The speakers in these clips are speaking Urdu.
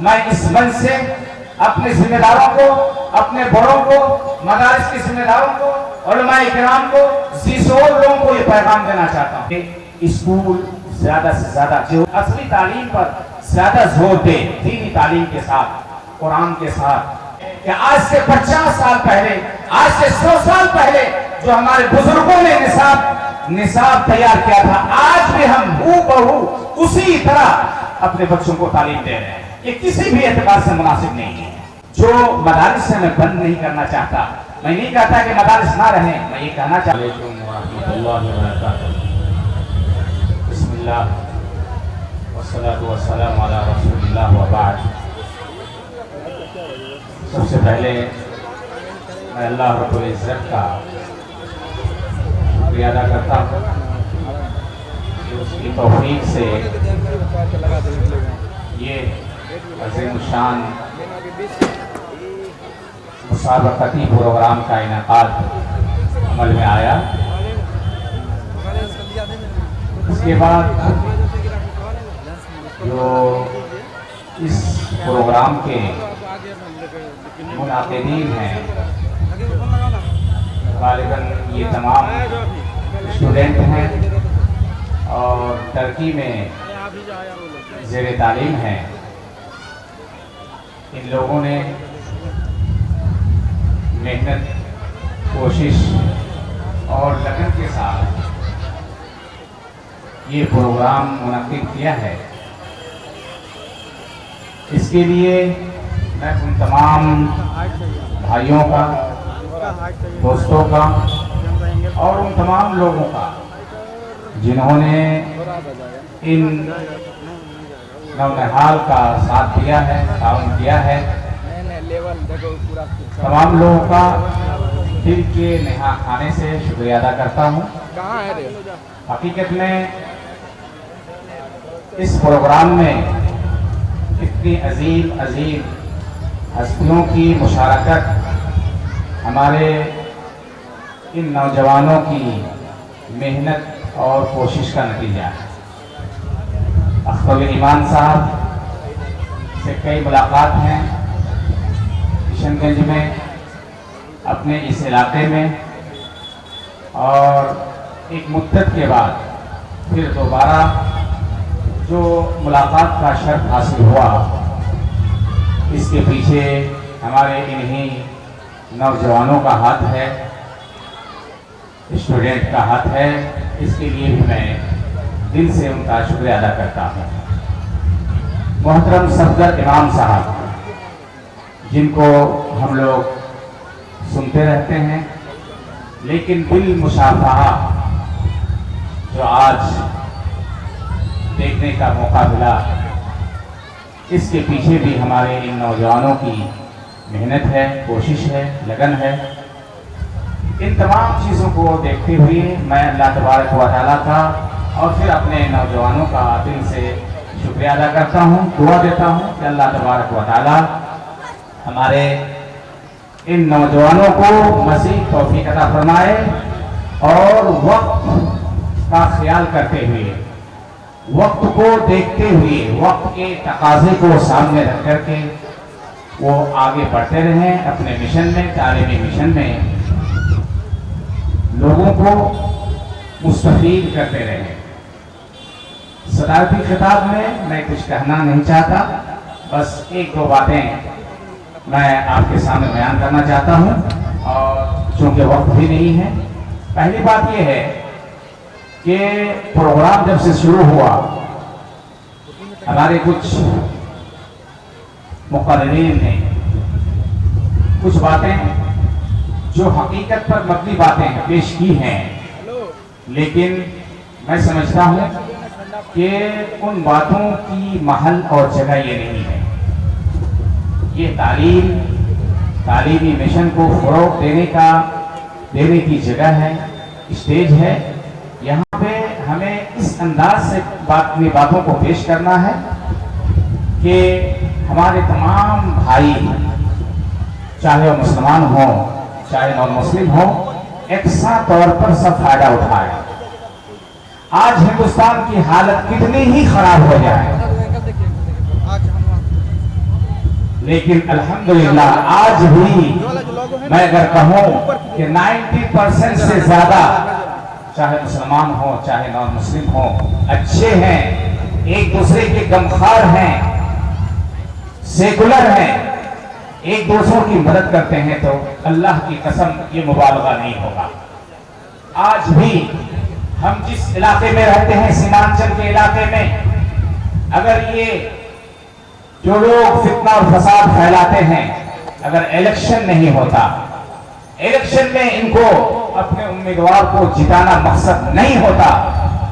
میں اس منچ سے اپنے ذمہ داروں کو، اپنے بڑوں کو، مدارس کے ذمہ داروں کو، علماء کرام کو، اور لوگوں کو یہ پیغام دینا چاہتا ہوں کہ اسکول زیادہ سے زیادہ جو اصلی تعلیم پر زیادہ زور دے، دینی تعلیم کے ساتھ، قرآن کے ساتھ، کہ آج سے 50 سال پہلے، آج سے 100 سال پہلے جو ہمارے بزرگوں نے نصاب تیار کیا تھا، آج بھی ہم ہو بہو اسی طرح اپنے بچوں کو تعلیم دے رہے ہیں۔ یہ کسی بھی اعتبار سے مناسب نہیں ہے۔ جو مدارس سے میں بند نہیں کرنا چاہتا، میں نہیں کہتا کہ مدارس نہ رہیں، میں یہ کہنا چاہتا ہوں۔ علیکم ورحمۃ اللہ وبرکاتہ۔ بسم اللہ والصلاة والسلام علی رسول اللہ وبعد۔ سب سے پہلے میں اللہ رب العزت کا شکریہ ادا کرتا ہوں کہ اس کی توفیق سے یہ عظیم الشان مسابقتی پروگرام کا انعقاد عمل میں آیا۔ اس کے بعد جو اس پروگرام کے منعقدین ہیں، غالباً یہ تمام اسٹوڈنٹ ہیں اور ترکی میں زیر تعلیم ہیں۔ ان لوگوں نے محنت، کوشش اور لگن کے ساتھ یہ پروگرام منعقد کیا ہے۔ اس کے لیے میں ان تمام بھائیوں کا، دوستوں کا اور ان تمام لوگوں کا جنہوں نے ان نونہال کا ساتھ دیا ہے، تعاون کیا ہے، تمام لوگوں کا دل کے نہا کھانے سے شکریہ ادا کرتا ہوں۔ حقیقت میں اس پروگرام میں اتنی عظیم ہستیوں کی مشارکت ہمارے ان نوجوانوں کی محنت اور کوشش کا نتیجہ ہے۔ اختر ایمان صاحب سے کئی ملاقات ہیں کشن گنج میں، اپنے اس علاقے میں، اور ایک مدت کے بعد پھر دوبارہ جو ملاقات کا شرف حاصل ہوا، اس کے پیچھے ہمارے انہی نوجوانوں کا ہاتھ ہے، اسٹوڈنٹ کا ہاتھ ہے۔ اس کے لیے بھی میں دل سے ان کا شکریہ ادا کرتا ہوں۔ محترم صفدر امام صاحب، جن کو ہم لوگ سنتے رہتے ہیں، لیکن بالمشافہہ جو آج دیکھنے کا موقع ملا، اس کے پیچھے بھی ہمارے ان نوجوانوں کی محنت ہے، کوشش ہے، لگن ہے۔ ان تمام چیزوں کو دیکھتے ہوئے میں اللہ تبارک و تعالیٰ کا اور پھر اپنے نوجوانوں کا دل سے شکریہ ادا کرتا ہوں، دعا دیتا ہوں کہ اللہ تبارک و تعالیٰ ہمارے ان نوجوانوں کو مزید توفیق عطا فرمائے، اور وقت کا خیال کرتے ہوئے، وقت کو دیکھتے ہوئے، وقت کے تقاضے کو سامنے رکھ کر کے وہ آگے بڑھتے رہیں اپنے مشن میں، تعلیمی مشن میں، لوگوں کو مستفید کرتے رہیں۔ صدارتی خطاب میں میں کچھ کہنا نہیں چاہتا، بس ایک دو باتیں میں آپ کے سامنے بیان کرنا چاہتا ہوں، اور چونکہ وقت بھی نہیں ہے۔ پہلی بات یہ ہے کہ پروگرام جب سے شروع ہوا، ہمارے کچھ مقررین نے کچھ باتیں جو حقیقت پر مبنی باتیں پیش کی ہیں، لیکن میں سمجھتا ہوں کہ ان باتوں کی محل اور جگہ یہ نہیں ہے۔ یہ تعلیمی مشن کو فروغ دینے کی جگہ ہے، اسٹیج ہے۔ یہاں پہ ہمیں اس انداز سے اپنی باتوں کو پیش کرنا ہے کہ ہمارے تمام بھائی، چاہے وہ مسلمان ہوں چاہے نان مسلم ہوں، یکساں طور پر سب فائدہ اٹھائے۔ آج ہندوستان کی حالت کتنی ہی خراب ہو جائے، لیکن الحمدللہ آج بھی میں اگر کہوں کہ 90% سے زیادہ چاہے مسلمان ہو چاہے نان مسلم ہو اچھے ہیں، ایک دوسرے کے غمخوار ہیں، سیکولر ہیں، ایک دوسروں کی مدد کرتے ہیں، تو اللہ کی قسم یہ مبالغہ نہیں ہوگا۔ آج بھی ہم جس علاقے میں رہتے ہیں سیمانچل کے علاقے میں، اگر یہ جو لوگ فتنہ اور فساد پھیلاتے ہیں، اگر الیکشن نہیں ہوتا، الیکشن میں ان کو اپنے امیدوار کو جتانا مقصد نہیں ہوتا،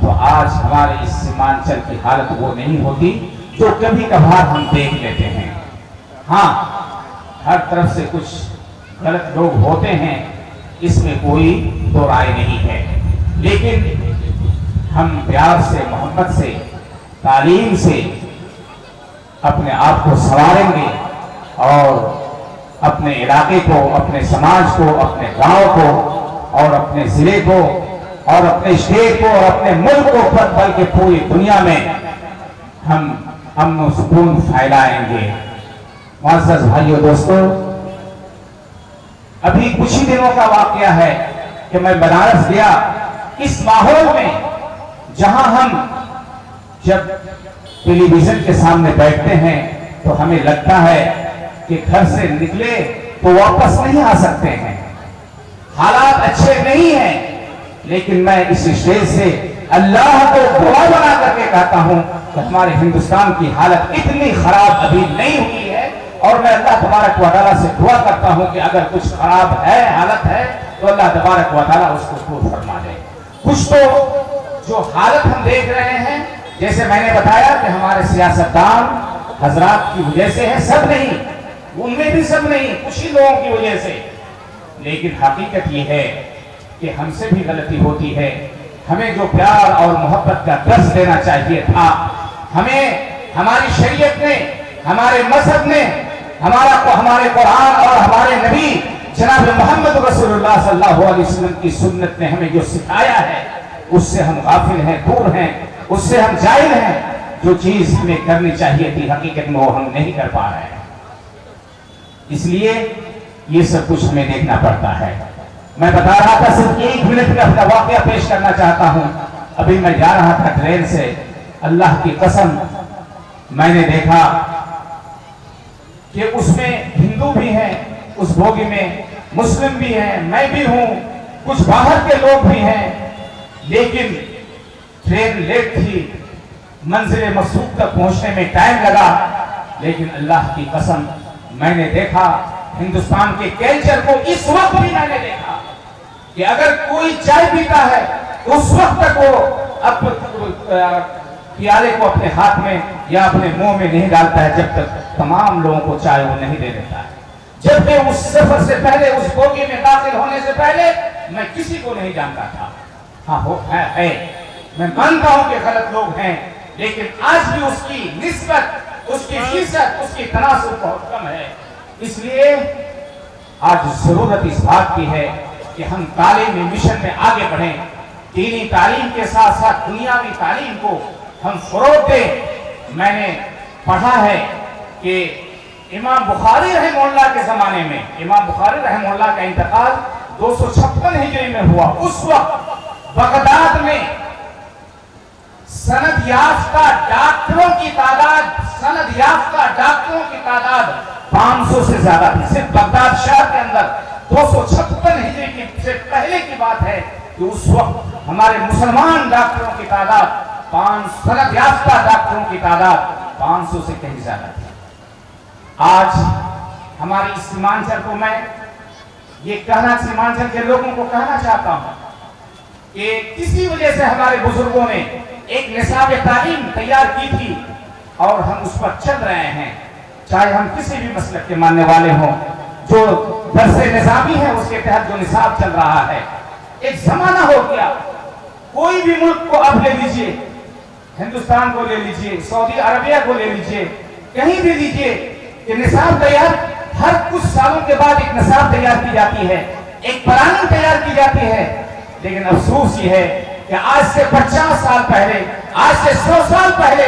تو آج ہمارے اس سیمانچل کی حالت وہ نہیں ہوتی جو کبھی کبھار ہم دیکھ لیتے ہیں۔ ہاں، ہر طرف سے کچھ غلط لوگ ہوتے ہیں، اس میں کوئی دو رائے نہیں ہے، لیکن ہم پیار سے، محبت سے، تعلیم سے اپنے آپ کو سنواریں گے اور اپنے علاقے کو، اپنے سماج کو، اپنے گاؤں کو اور اپنے ضلع کو اور اپنے اسٹیٹ کو اور اپنے ملک کو، بلکہ پوری دنیا میں ہم امن و سکون پھیلائیں گے۔ معزز بھائیو دوستو، ابھی کچھ ہی دنوں کا واقعہ ہے کہ میں بنارس گیا، اس ماحول میں جہاں ہم جب ٹیلی ویژن کے سامنے بیٹھتے ہیں تو ہمیں لگتا ہے کہ گھر سے نکلے تو واپس نہیں آ سکتے ہیں، حالات اچھے نہیں ہیں، لیکن میں اس اسٹیج سے اللہ کو گواہ بنا کر کے کہتا ہوں کہ ہمارے ہندوستان کی حالت اتنی خراب ابھی نہیں ہوئی ہے، اور میں اللہ تبارک و تعالیٰ سے دعا کرتا ہوں کہ اگر کچھ خراب ہے، حالت ہے، تو اللہ تبارک و تعالیٰ اس کو دور فرما دے۔ کچھ تو جو حالت ہم دیکھ رہے ہیں، جیسے میں نے بتایا کہ ہمارے سیاستدان حضرات کی وجہ سے ہے، سب نہیں، ان میں بھی سب نہیں، کچھ ہی لوگوں کی وجہ سے، لیکن حقیقت یہ ہے کہ ہم سے بھی غلطی ہوتی ہے۔ ہمیں جو پیار اور محبت کا درس دینا چاہیے تھا، ہمیں ہماری شریعت نے، ہمارے مذہب نے، ہمارے قرآن اور ہمارے نبی جناب محمد رسول اللہ صلی اللہ علیہ وسلم کی سنت نے ہمیں جو سکھایا ہے، اس سے ہم غافل ہیں، دور ہیں، اس سے ہم جاہل ہیں۔ جو چیز ہمیں کرنی چاہیے تھی حقیقت میں وہ ہم نہیں کر پا رہے ہیں، اس لیے یہ سب کچھ ہمیں دیکھنا پڑتا ہے۔ میں بتا رہا تھا، صرف 1 منٹ کا اپنا واقعہ پیش کرنا چاہتا ہوں۔ ابھی میں جا رہا تھا ٹرین سے، اللہ کی قسم میں نے دیکھا کہ اس میں ہندو بھی ہیں، اس بوگی میں مسلم بھی ہیں، میں بھی ہوں، کچھ باہر کے لوگ بھی ہیں، لیکن ٹرین لیٹ تھی، منزل مقصود تک پہنچنے میں ٹائم لگا، لیکن اللہ کی قسم میں نے دیکھا ہندوستان کے کلچر کو، اس وقت بھی میں نے دیکھا کہ اگر کوئی چائے پیتا ہے تو اس وقت تک وہ پیالے کو اپنے ہاتھ میں یا اپنے منہ میں نہیں ڈالتا ہے جب تک تمام لوگوں کو چائے وہ نہیں دے دیتا ہے۔ جبکہ اس سفر سے پہلے، اس بوگی میں داخل ہونے سے پہلے میں کسی کو نہیں جانتا تھا۔ ہاں وہ ہے، میں مانتا ہوں کہ غلط لوگ ہیں، لیکن آج بھی اس کی نسبت، اس کی فیصد، اس کی تناسب بہت کم ہے۔ اس لیے آج ضرورت اس بات کی ہے کہ ہم تعلیمی مشن میں آگے بڑھیں، دینی تعلیم کے ساتھ ساتھ دنیاوی تعلیم کو ہم فروغ دیں۔ میں نے پڑھا ہے کہ امام بخاری رحمہ اللہ کے زمانے میں، امام بخاری رحمہ اللہ کا انتقال 256 ہجری میں ہوا۔ اس وقت بغداد میں سند یافتہ ڈاکٹروں کی تعداد 500 سے زیادہ تھی، صرف بغداد شہر کے اندر۔ 256 ہجری سے پہلے کی بات ہے کہ اس وقت ہمارے مسلمان ڈاکٹروں کی تعداد، سند یافتہ ڈاکٹروں کی تعداد 500 سے کہیں زیادہ تھی۔ آج ہماری اس سیمانچل کو میں یہ سیمانچل کے لوگوں کو کہنا چاہتا ہوں کہ کسی وجہ سے ہمارے بزرگوں نے ایک نصاب تعلیم تیار کی تھی اور ہم اس پر چل رہے ہیں، چاہے ہم کسی بھی مسلک کے ماننے والے ہوں۔ جو درس نظامی ہے اس کے تحت جو نصاب چل رہا ہے، ایک زمانہ ہو گیا، کوئی بھی ملک کو آپ لے لیجئے، ہندوستان کو لے لیجئے، سعودی عربیہ کو لے لیجئے، کہیں بھی لیجئے، کہ نصاب تیار ہر کچھ سالوں کے بعد ایک نصاب تیار کی جاتی ہے، ایک پلاننگ تیار کی جاتی ہے، لیکن افسوس یہ ہے کہ آج سے 50 سال پہلے، آج سے 100 سال پہلے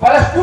+2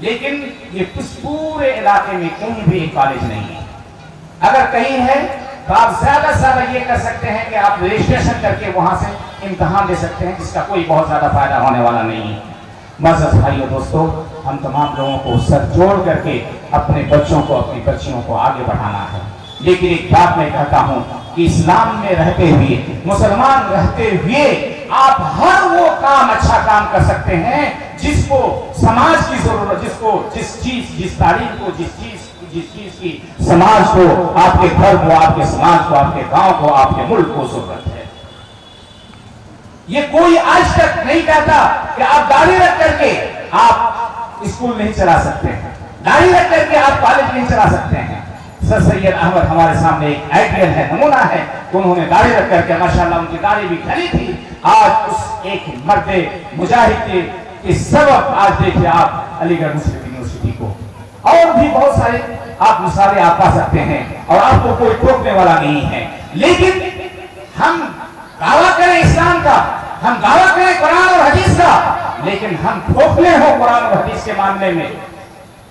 لیکن یہ اس پورے علاقے میں کہیں بھی ایک کالج نہیں ہے. اگر کہیں ہے تو آپ زیادہ سے زیادہ یہ کر سکتے ہیں کہ آپ رجسٹریشن کر کے وہاں سے امتحان دے سکتے ہیں، جس کا کوئی بہت زیادہ فائدہ ہونے والا نہیں ہے. معزز بھائیو دوستو، ہم تمام لوگوں کو سر جوڑ کر کے اپنے بچوں کو اپنی بچیوں کو آگے بڑھانا ہے. لیکن ایک بات میں کہتا ہوں کہ اسلام میں رہتے ہوئے، مسلمان رہتے ہوئے آپ ہر وہ کام اچھا کام کر سکتے ہیں جس کو سماج کی ضرورت، جس تعلیم کو، جس چیز کی سماج کو، آپ کے گھر کو، آپ کے سماج کو، آپ کے گاؤں کو، آپ کے ملک کو ضرورت ہے. یہ کوئی آج تک نہیں کہتا کہ آپ داڑھی رکھ کر کے آپ اسکول نہیں چلا سکتے ہیں، داڑھی رکھ کر کے آپ کالج نہیں چلا سکتے ہیں. سر سید احمد ہمارے سامنے ایک آئیڈیل ہے، نمونہ ہے. انہوں نے داڑھی رکھ کر کے، ماشاءاللہ ان کی داڑھی بھی گھنی تھی. آج اس ایک مرد مجاہد کے سبب آج دیکھیں آپ علی گڑھ مسلم یونیورسٹی کو، اور بھی بہت سارے آپ مثالیں آپ پا سکتے ہیں، اور آپ کو کوئی ٹوکنے والا نہیں ہے. لیکن ہم دعویٰ کریں اسلام کا، ہم دعویٰ کریں قرآن اور حدیث کا، لیکن ہم کھوکھلے ہوں قرآن اور حدیث کے معاملے میں.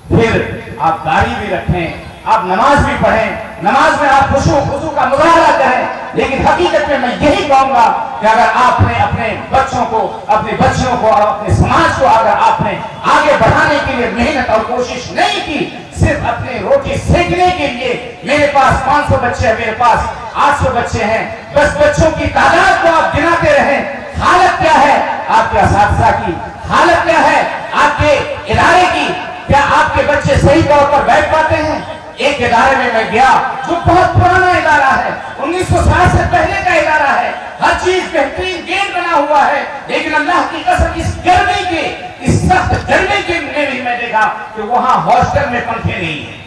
پھر آپ داڑھی بھی رکھیں، آپ نماز بھی پڑھیں، نماز میں آپ خضوع کا مظاہرہ کریں. لیکن حقیقت میں یہی کہوں گا کہ اگر آپ نے اپنے بچوں کو، اپنی بچیوں کو اور اپنے سماج کو اگر آپ نے آگے بڑھانے کے لیے محنت اور کوشش نہیں کی، صرف اپنی روٹی سینکنے کے لیے، میرے پاس 500 بچے ہیں، میرے پاس 800 بچے ہیں، بس بچوں کی تعداد کو آپ گناتے رہیں. حالت کیا ہے آپ کے اساتذہ کی؟ حالت کیا ہے آپ کے ادارے کی؟ کیا آپ کے بچے صحیح طور پر بیٹھ پاتے ہیں؟ ایک ادارے میں گیا جو بہت پرانا ادارہ ہے، 1960 سے پہلے کا ادارہ ہے، ہر چیز بہترین گیٹ بنا ہوا ہے. لیکن اللہ کی قسم اس گرمی کے، اس سخت گرمی کے میں بھی میں دیکھا کہ وہاں ہاسٹل میں پنکھے نہیں ہیں.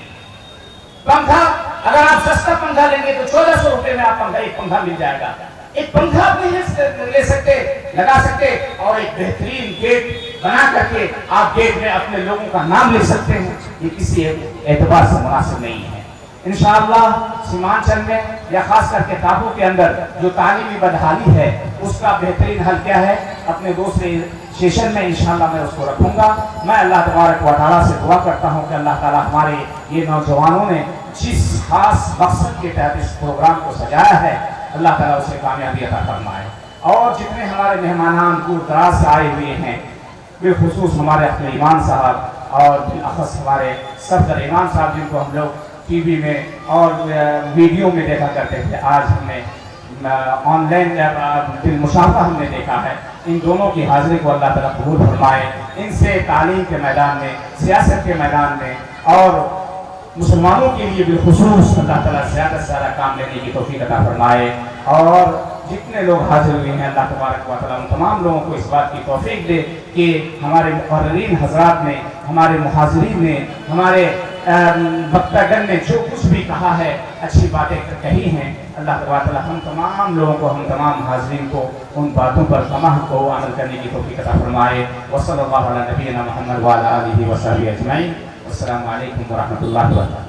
پنکھا اگر آپ سستا پنکھا لیں گے تو 1400 روپے میں آپ ایک پنکھا مل جائے گا. ایک پنکھا آپ نہیں لے سکتے، لگا سکتے، اور ایک بہترین گیٹ بنا کر کے آپ گیٹ میں اپنے لوگوں کا نام لکھ سکتے ہیں. یہ کسی اعتبار سے مناسب نہیں ہے. انشاءاللہ سیمانچل میں یا خاص کر کے تابو کے اندر جو تعلیمی بدحالی ہے، اس کا بہترین حل کیا ہے؟ اپنے دوسرے سیشن میں انشاءاللہ میں اس کو رکھوں گا. میں اللہ تبارک و تعالیٰ سے دعا کرتا ہوں کہ اللہ تعالیٰ ہمارے یہ نوجوانوں نے جس خاص مقصد کے تحت اس پروگرام کو سجایا ہے، اللہ تعالیٰ اسے کامیابی عطا فرمائے. اور جتنے ہمارے مہمانان دور دراز سے آئے ہوئے ہیں، بالخصوص ہمارے اپنے ایمان صاحب اور بالاخص ہمارے صفدر ایمان صاحب، جن کو ہم لوگ ٹی وی میں اور ویڈیو میں دیکھا کرتے تھے، آج ہم نے آن لائن بالمشافہ ہم نے دیکھا ہے. ان دونوں کی حاضری کو اللہ تعالیٰ قبول فرمائے. ان سے تعلیم کے میدان میں، سیاست کے میدان میں اور مسلمانوں کے لیے بالخصوص اللہ تعالیٰ زیادہ سے زیادہ کام لینے کی توفیق عطا فرمائے. اور جتنے لوگ حاضر ہوئے ہیں، اللہ تبارک و تعالیٰ ان تمام لوگوں کو اس بات کی توفیق دے کہ ہمارے مقررین حضرات نے، ہمارے محاضرین نے، ہمارے وقتاگن نے جو کچھ بھی کہا ہے، اچھی باتیں کہی ہیں، اللہ تبارک و تعالیٰ ہم تمام لوگوں کو، ہم تمام حاضرین کو ان باتوں پر تمام کو عمل کرنے کی توفیق عطا فرمائے. وصلی اللہ علی نبینا محمد وعلی آلہ وصحبہ اجمعین. السلام علیکم ورحمۃ اللہ وبرکاتہ.